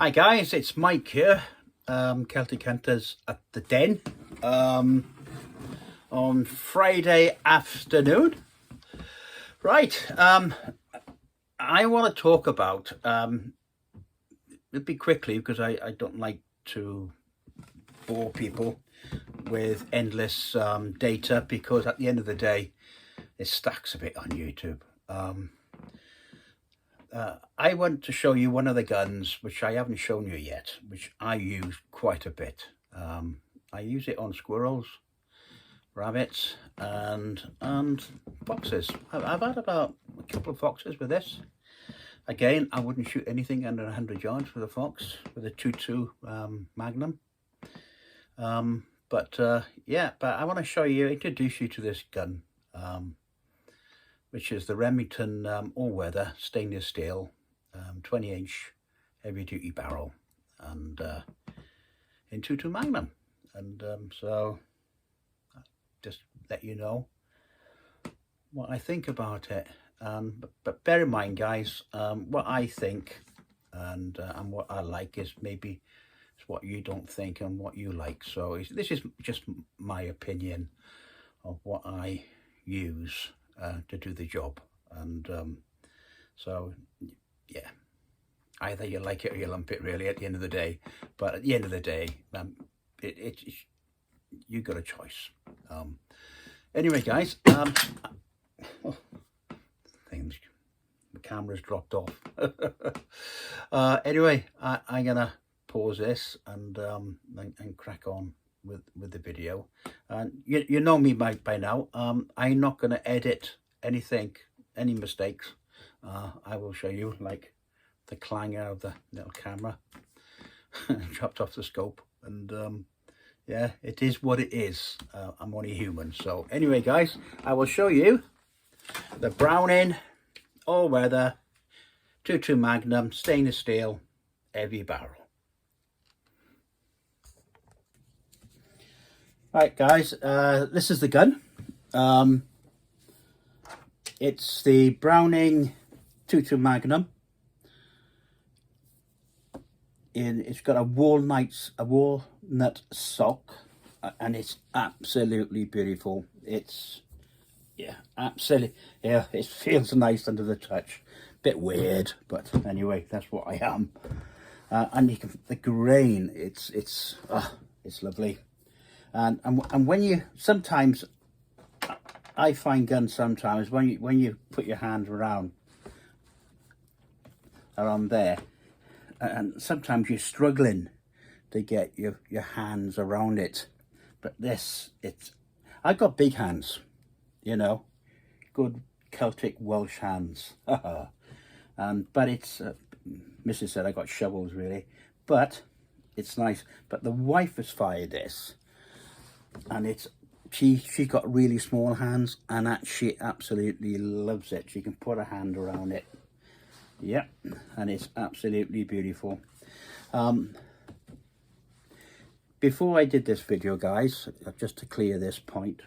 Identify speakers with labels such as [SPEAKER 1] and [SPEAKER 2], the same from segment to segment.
[SPEAKER 1] Hi guys, it's Mike here, Celtic Hunters at the Den, on Friday afternoon. Right, I want to talk about, it'll be quickly because I don't like to bore people with endless data, because at the end of the day, it stacks a bit on YouTube. I want to show you one of the guns which I haven't shown you yet, which I use quite a bit. I use it on squirrels, rabbits, and foxes. I've had about a couple of foxes with this. Again, I wouldn't shoot anything under 100 yards with a fox with a 2.2 Magnum. But I want to show you, introduce you to this gun, which is the Remington all-weather stainless steel 20-inch heavy-duty barrel, and in 2.2 Magnum. And so just let you know what I think about it. But bear in mind, guys, what I think and what I like is maybe it's what you don't think and what you like. So this is just my opinion of what I use to do the job. And so yeah, either you like it or you lump it, really, at the end of the day. But at the end of the day, you got a choice. Anyway, guys, the camera's dropped off. Anyway, I'm gonna pause this and crack on with the video. And you know me by now. I'm not going to edit anything, any mistakes. I will show you like the clanger of the little camera dropped off the scope, and yeah, it is what it is. I'm only human. So anyway, guys, I will show you the Browning all-weather 2.2 Magnum stainless steel heavy barrel. Right, guys, this is the gun. It's the Browning 2.2 Magnum. It's got a walnut sock, and it's absolutely beautiful. It's absolutely, it feels nice under the touch. Bit weird, but anyway, that's what I am. And you can, the grain, it's lovely. And when you, sometimes I find guns sometimes when you put your hand around there, and sometimes you're struggling to get your hands around it. But this, I've got big hands, you know, good Celtic Welsh hands. But it's Mrs. said I got shovels, really, but it's nice. But the wife has fired this, and she's got really small hands, and she absolutely loves it. She can put her hand around it. Yep, and it's absolutely beautiful. Before I did this video, guys, just to clear this point,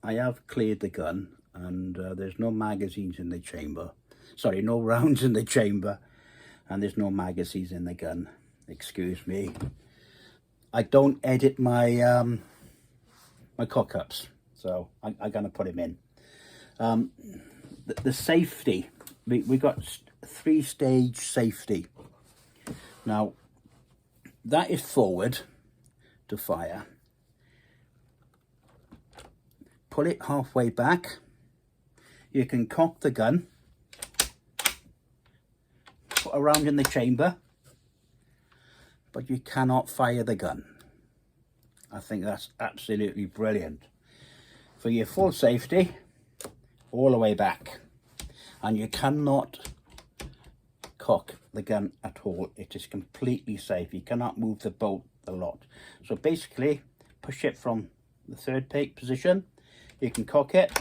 [SPEAKER 1] I have cleared the gun, and there's no magazines in the chamber. Sorry, no rounds in the chamber, and there's no magazines in the gun. Excuse me. I don't edit my my cock-ups, so I'm gonna put him in. The safety, we got 3-stage safety. Now that is forward to fire. Pull it halfway back. You can cock the gun, put a round in the chamber, but you cannot fire the gun. I think that's absolutely brilliant. For your full safety, all the way back. And you cannot cock the gun at all. It is completely safe. You cannot move the bolt a lot. So basically, push it from the third peak position. You can cock it,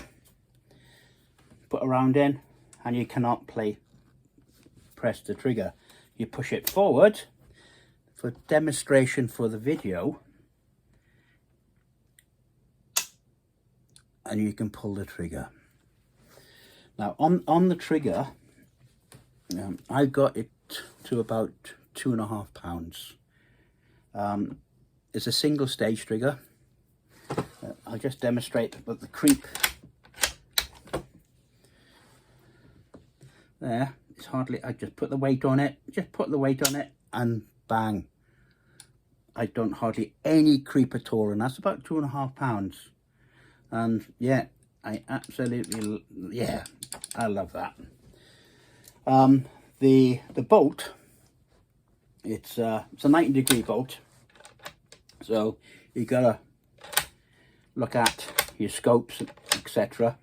[SPEAKER 1] put a round in, and you cannot press the trigger. You push it forward. For demonstration for the video, and you can pull the trigger. Now on the trigger, I got it to about £2.5. It's a single stage trigger. I'll just demonstrate with the creep. There, it's hardly, I just put the weight on it, and bang. I don't hardly any creep at all, and that's about £2.5. And yeah, I absolutely, yeah, I love that. The bolt, it's a 90-degree bolt, so you gotta look at your scopes, etc.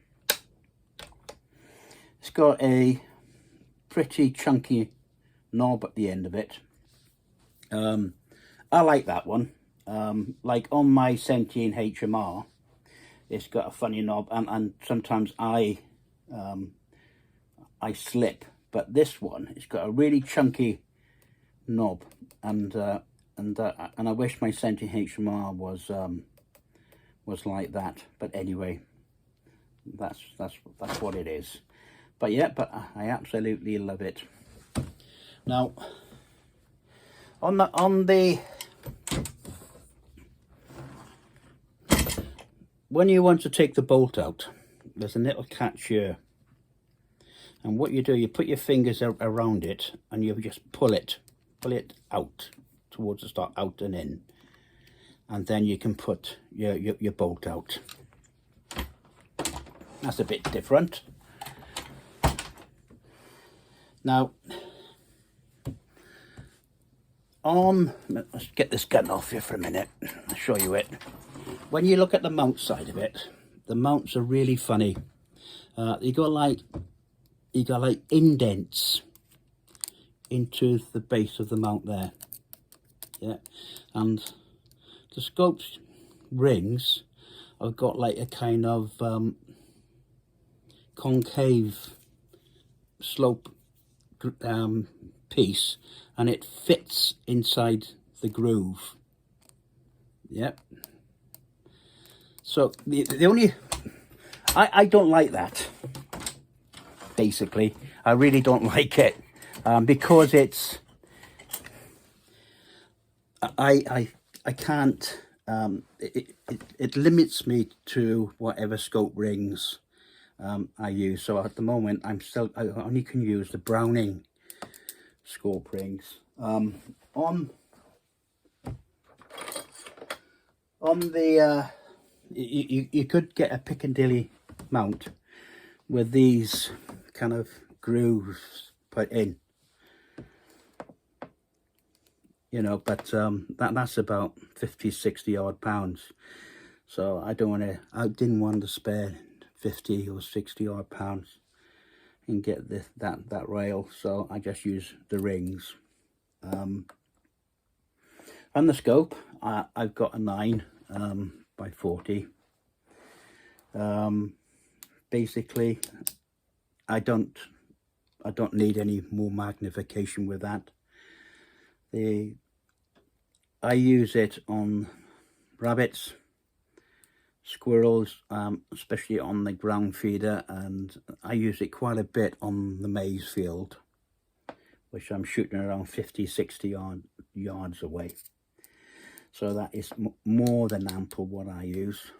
[SPEAKER 1] It's got a pretty chunky knob at the end of it. I like that one. Like on my 17 HMR, it's got a funny knob, and sometimes I slip. But this one, it's got a really chunky knob, and I wish my 17 HMR was like that. But anyway, that's what it is. But yeah, but I absolutely love it. Now, on the when you want to take the bolt out, there's a little catch here, and what you do, you put your fingers around it and you just pull it out towards the start, out and in, and then you can put your bolt out. That's a bit different. Now, let's get this gun off here for a minute. I'll show you it. When you look at the mount side of it, the mounts are really funny. You got like indents into the base of the mount there. Yeah, and the scopes rings have got like a kind of concave slope piece, and it fits inside the groove. Yep. So the only, I don't like that, basically. I really don't like it, because it's, I can't, it limits me to whatever scope rings I use. So at the moment I only can use the Browning scope rings. On the you could get a Piccadilly mount with these kind of grooves put in, you know, but that's about 50-60 odd pounds. So I didn't want to spare 50 or 60 odd pounds and get that rail, so I just use the rings. And the scope, I've got a 9 by 40. Basically, I don't need any more magnification with that. I use it on rabbits, squirrels, especially on the ground feeder, and I use it quite a bit on the maize field, which I'm shooting around 50-60 yards away. So that is more than ample what I use.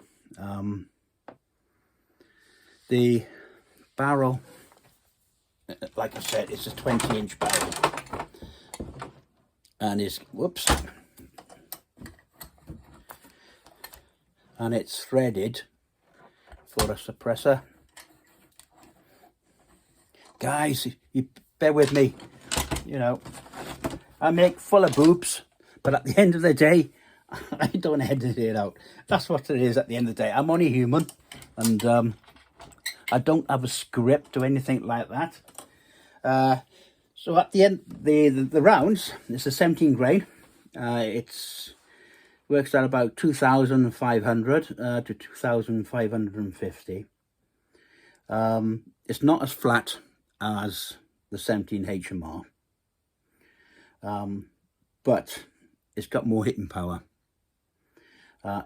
[SPEAKER 1] The barrel, like I said, it's a 20-inch barrel, and it's, whoops, and it's threaded for a suppressor. Guys, you bear with me, you know, I make full of boobs, but at the end of the day, I don't edit it out. That's what it is at the end of the day. I'm only human, and I don't have a script or anything like that. So at the end, the rounds, it's a 17 grain. It's works out about 2,500 to 2,550. It's not as flat as the 17 HMR, but it's got more hitting power.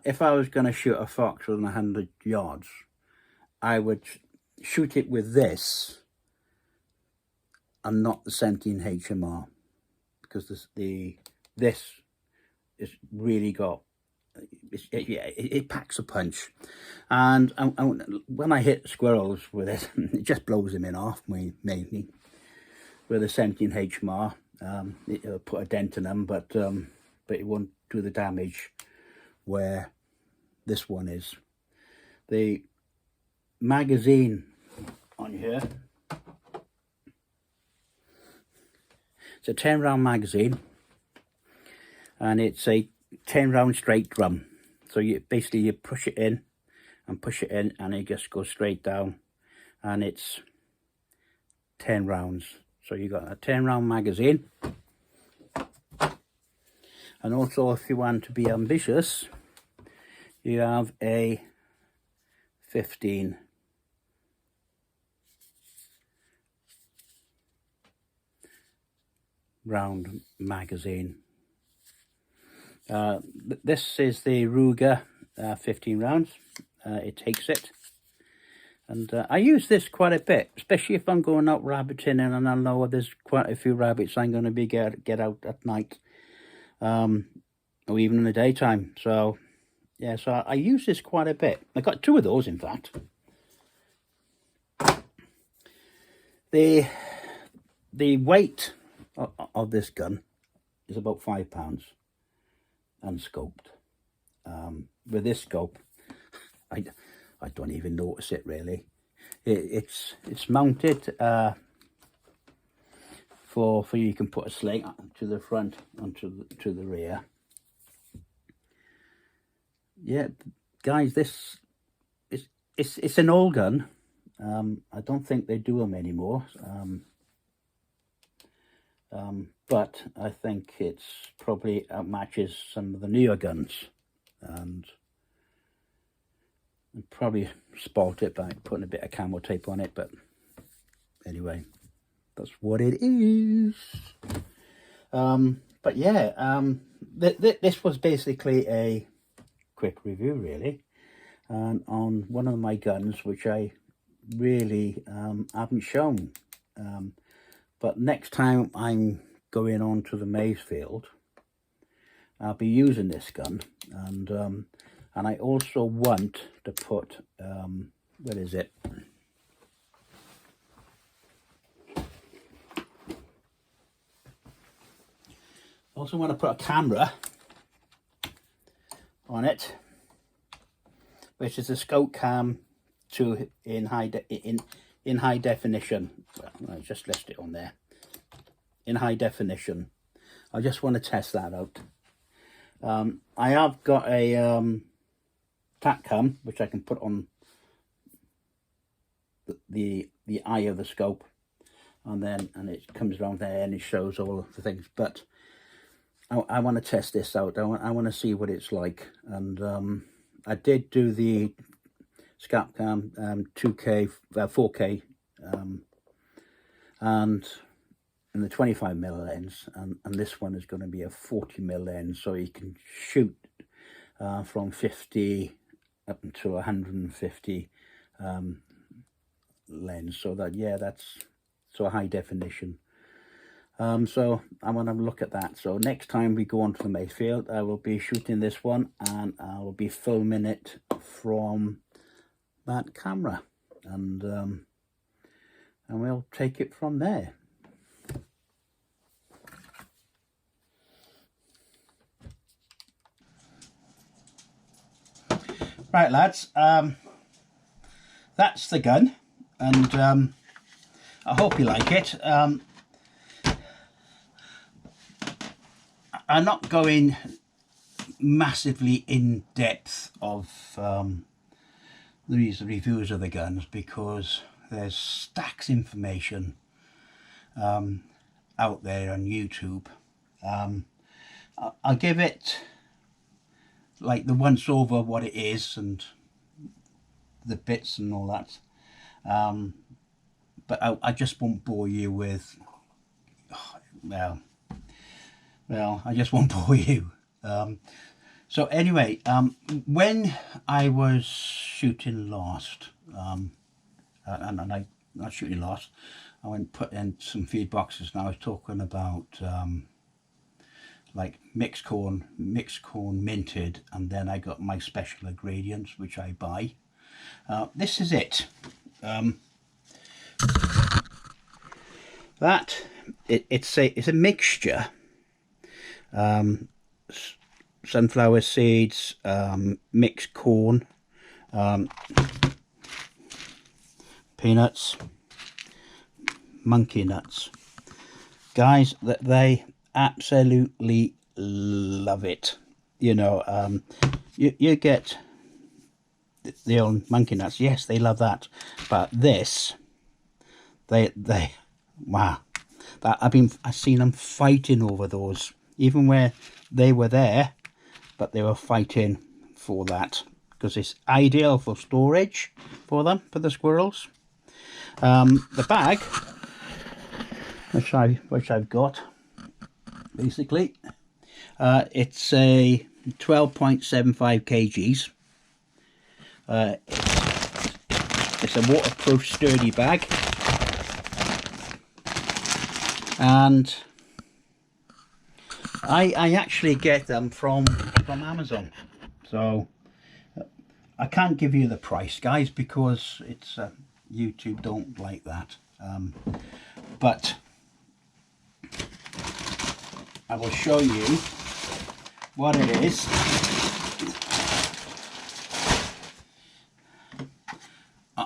[SPEAKER 1] If I was going to shoot a fox within 100 yards, I would shoot it with this and not the 17 HMR, because this is really got it packs a punch, and when I hit squirrels with it, it just blows them in half, mainly with a 17 HMR. It'll put a dent in them, but it won't do the damage where this one is. The magazine on here, it's a 10 round magazine, and it's a 10 round straight drum. So you basically push it in and push it in, and it just goes straight down, and it's 10 rounds. So you got a 10 round magazine. And also, if you want to be ambitious, you have a 15 round magazine. This is the Ruger 15 rounds. It takes it, and I use this quite a bit, especially if I'm going out rabbiting and I know there's quite a few rabbits I'm going to be get out at night, or even in the daytime. So yeah, so I use this quite a bit. I got 2 of those, in fact. The weight of this gun is about £5 unscoped. With this scope, I don't even notice it really. It's mounted for you can put a sling to the front and to the rear. Yeah, guys, this it's an old gun. I don't think they do them anymore. But I think it's probably outmatches some of the newer guns, and probably spoilt it by putting a bit of camo tape on it. But anyway, that's what it is. But yeah, this was basically a quick review, really, on one of my guns, which I really haven't shown. But next time I'm going on to the maize field, I'll be using this gun, and I also want to put where is it? I also want to put a camera on it, which is a scope cam in high definition. Well, I just list it on there, in high definition. I just want to test that out. I have got a tack cam which I can put on the eye of the scope, and it comes around there and it shows all of the things. But I want to test this out. I want to see what it's like. And I did do the scope cam 2K 4K and in the 25mm lens, and this one is going to be a 40mm lens, so you can shoot from 50 up until 150 lens. So that, yeah, that's so high definition. So I want to look at that. So next time we go on to the Mayfield, I will be shooting this one, and I will be filming it from that camera, and we'll take it from there. Right, lads, that's the gun, and I hope you like it. I'm not going massively in depth of these reviews of the guns, because there's stacks of information out there on YouTube. I'll give it like the once over what it is and the bits and all that, but I just won't bore you with well I just won't bore you. So anyway, when I was shooting last, and I not shooting last, I went put in some feed boxes, and I was talking about like mixed corn minted, and then I got my special ingredients which I buy. This is it. It's a mixture. Sunflower seeds, mixed corn, peanuts, monkey nuts. Guys, that they absolutely love it. You know, you get the old monkey nuts. Yes, they love that, but this, they wow, that I've seen them fighting over those, even where they were there, but they were fighting for that because it's ideal for storage for them, for the squirrels. The bag which I've got, basically, it's a 12.75 kgs. It's a waterproof, sturdy bag, and I actually get them from Amazon. So I can't give you the price, guys, because it's YouTube don't like that. But I will show you what it is.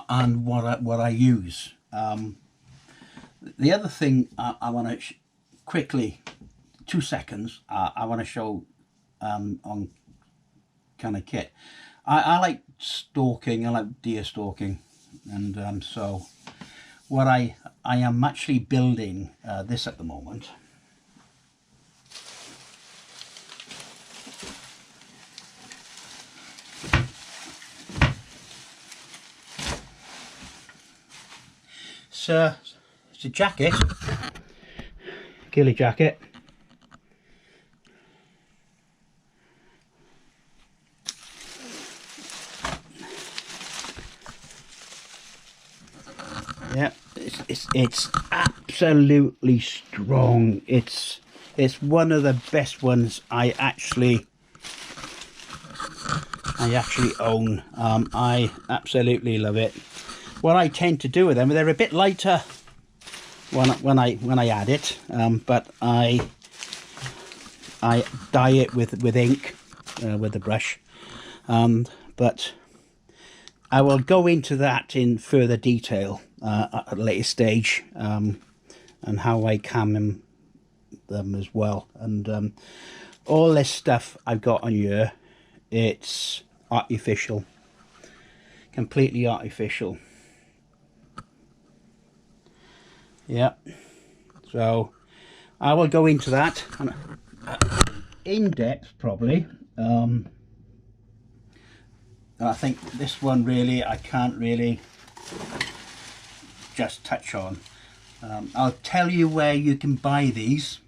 [SPEAKER 1] And what I use. The other thing I want to quickly, 2 seconds, I want to show on kind of kit. I like stalking, I like deer stalking, and so what I am actually building this at the moment. So it's a jacket, Gilly jacket. Yeah, it's absolutely strong. It's one of the best ones I actually own. I absolutely love it. What I tend to do with them, they're a bit lighter when I add it, but I dye it with ink with the brush, but I will go into that in further detail at a later stage, and how I cam them as well. And all this stuff I've got on here, it's artificial, completely artificial. Yeah, so I will go into that in depth probably. I think this one really I can't really just touch on. I'll tell you where you can buy these,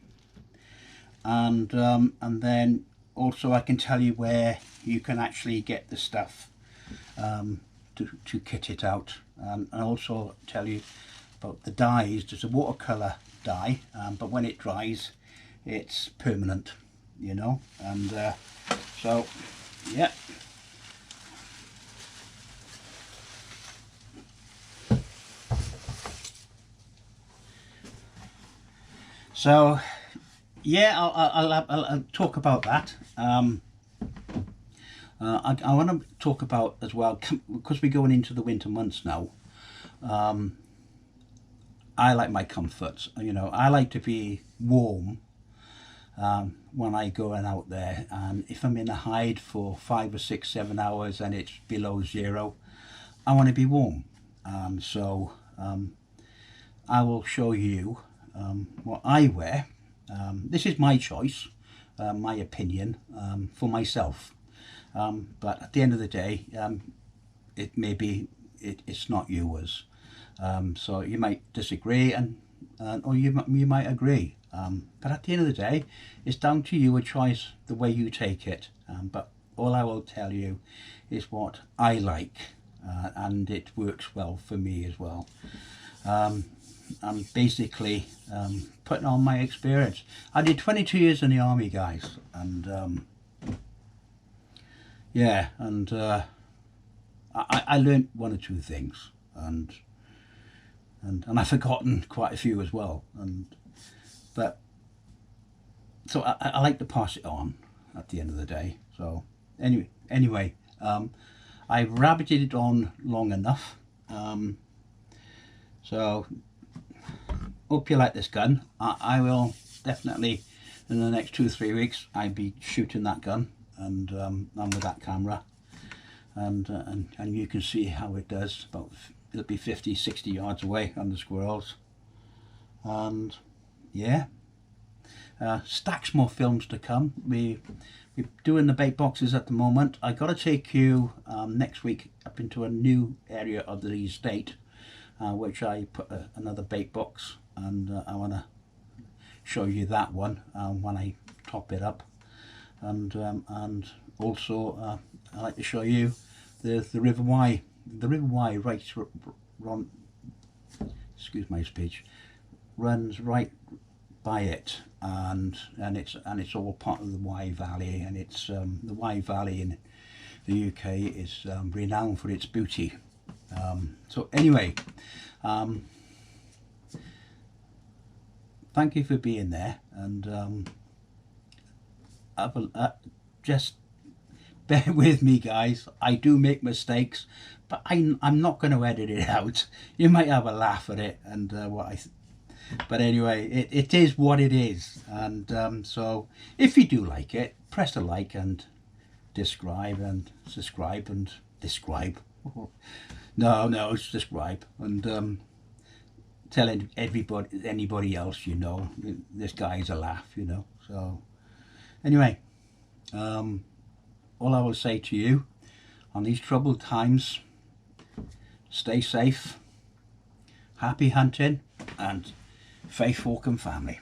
[SPEAKER 1] and then also I can tell you where you can actually get the stuff to kit it out, and also tell you about the dyes. There's a watercolor dye, but when it dries it's permanent, you know, and so yeah. So yeah, I'll talk about that. I want to talk about as well, because we're going into the winter months now. I like my comforts, you know. I like to be warm when I go out there, and if I'm in a hide for 5 or 6, 7 hours and it's below 0, I want to be warm. So I will show you what I wear. This is my choice, my opinion, for myself, but at the end of the day, it may be it's not yours. So you might disagree, and or you might agree, but at the end of the day it's down to you, a choice, the way you take it. But all I will tell you is what I like, and it works well for me as well. I'm basically putting on my experience. I did 22 years in the army, guys, and yeah, and I learned one or two things, and I've forgotten quite a few as well, but so I like to pass it on at the end of the day. So anyway, I've rabbited it on long enough. So hope you like this gun. I will definitely, in the next 2 or 3 weeks, I'll be shooting that gun and with that camera, and you can see how it does. It'll be 50-60 yards away on the squirrels, and yeah, stacks more films to come. We're doing the bait boxes at the moment. I got to take you next week up into a new area of the estate, which I put another bait box, and I want to show you that one when I top it up, and also I like to show you the River Wye. The River Wye excuse my speech, runs right by it, and it's all part of the Wye Valley, and it's the Wye Valley in the UK is renowned for its beauty. So anyway, thank you for being there, and just bear with me, guys. I do make mistakes, but I'm not going to edit it out. You might have a laugh at it, and but anyway, it is what it is, and so if you do like it, press the like and subscribe and describe. No, it's subscribe, and tell anybody else, you know, this guy's a laugh, you know. So anyway, all I will say to you on these troubled times, stay safe, happy hunting, and faith walking family.